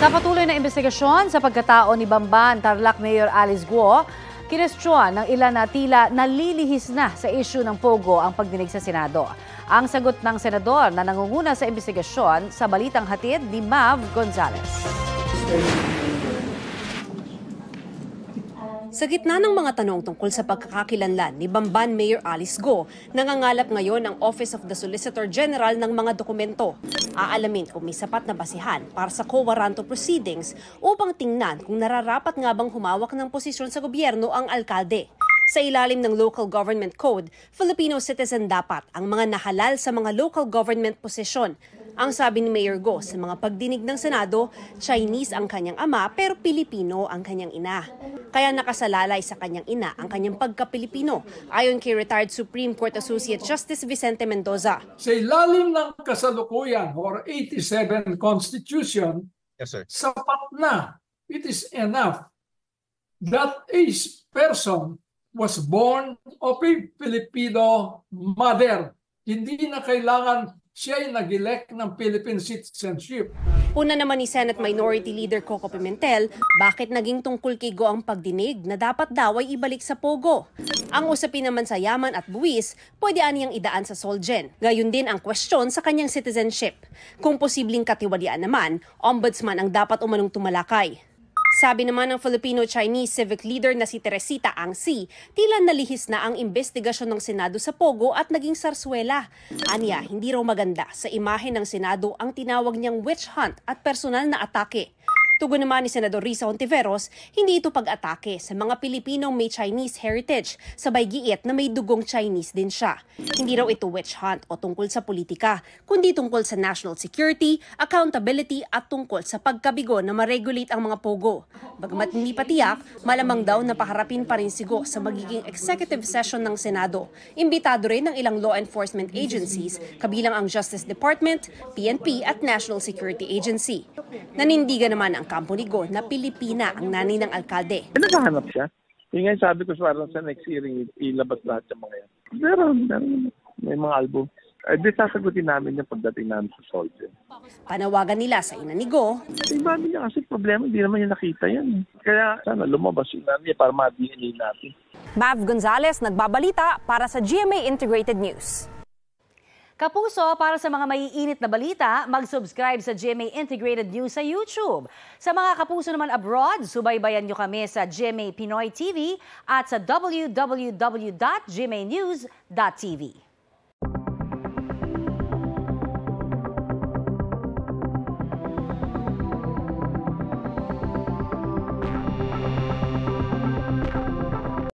Sa patuloy na investigasyon sa pagkatao ni Bamban, Tarlac Mayor Alice Guo, kinestyon ng ilan na tila nalilihis na sa isyu ng Pogo ang pagdinig sa Senado. Ang sagot ng senador na nangunguna sa investigasyon sa balitang hatid ni Mav Gonzales. Sa gitna ng mga tanong tungkol sa pagkakakilanlan ni Bamban Mayor Alice Guo, nangangalap ngayon ang Office of the Solicitor General ng mga dokumento. Aalamin kung may sapat na basihan para sa quo warranto proceedings upang tingnan kung nararapat nga bang humawak ng posisyon sa gobyerno ang alkalde. Sa ilalim ng Local Government Code, Filipino citizen dapat ang mga nahalal sa mga local government posisyon. Ang sabi ni Mayor Guo sa mga pagdinig ng Senado, Chinese ang kanyang ama pero Pilipino ang kanyang ina. Kaya nakasalalay sa kanyang ina ang kanyang pagka-Pilipino, ayon kay retired Supreme Court Associate Justice Vicente Mendoza. Sa ilalim ng kasalukuyan or 87 Constitution, yes, sir, sapat na, it is enough that a person was born of a Filipino mother. Hindi na kailangan siya ay nag-elect ng Philippine citizenship. Una naman ni Senate Minority Leader Coco Pimentel, bakit naging tungkol kay Guo ang pagdinig na dapat daw ay ibalik sa Pogo? Ang usapin naman sa yaman at buwis, pwede aniyang idaan sa Solgen. Gayon din ang question sa kanyang citizenship. Kung posibleng katiwalian naman, ombudsman ang dapat umanong tumalakay. Sabi naman ng Filipino-Chinese civic leader na si Teresita Angsi, tila nalihis na ang investigasyon ng Senado sa Pogo at naging sarswela. Anya, hindi raw maganda sa imahe ng Senado ang tinawag niyang witch hunt at personal na atake. Tugon naman ni Senador Risa Hontiveros, hindi ito pag-atake sa mga Pilipinong may Chinese heritage, sabay giit na may dugong Chinese din siya. Hindi raw ito witch hunt o tungkol sa politika, kundi tungkol sa national security, accountability at tungkol sa pagkabigo na ma-regulate ang mga Pogo. Bagamat hindi patiyak, malamang daw na paharapin pa rin si Guo sa magiging executive session ng Senado. Imbitado rin ng ilang law enforcement agencies, kabilang ang Justice Department, PNP at National Security Agency. Nanindigan naman ang kampo ni Guo na Pilipina ang nanay ng alkalde. Naghahanap siya. Yung nga sabi ko parang sa next hearing, ilabas lahat ng mga yan. Meron, may mga album. Di sasagutin namin yung pagdating namin sa Soldier. Panawagan nila sa ina ni Guo. Iba niya kasi problema, hindi naman niya nakita yan. Kaya sana lumabas yung nanay para ma-DNA natin. Mav Gonzales, nagbabalita para sa GMA Integrated News. Kapuso, para sa mga maiinit na balita, mag-subscribe sa GMA Integrated News sa YouTube. Sa mga kapuso naman abroad, subaybayan nyo kami sa GMA Pinoy TV at sa www.gmanews.tv.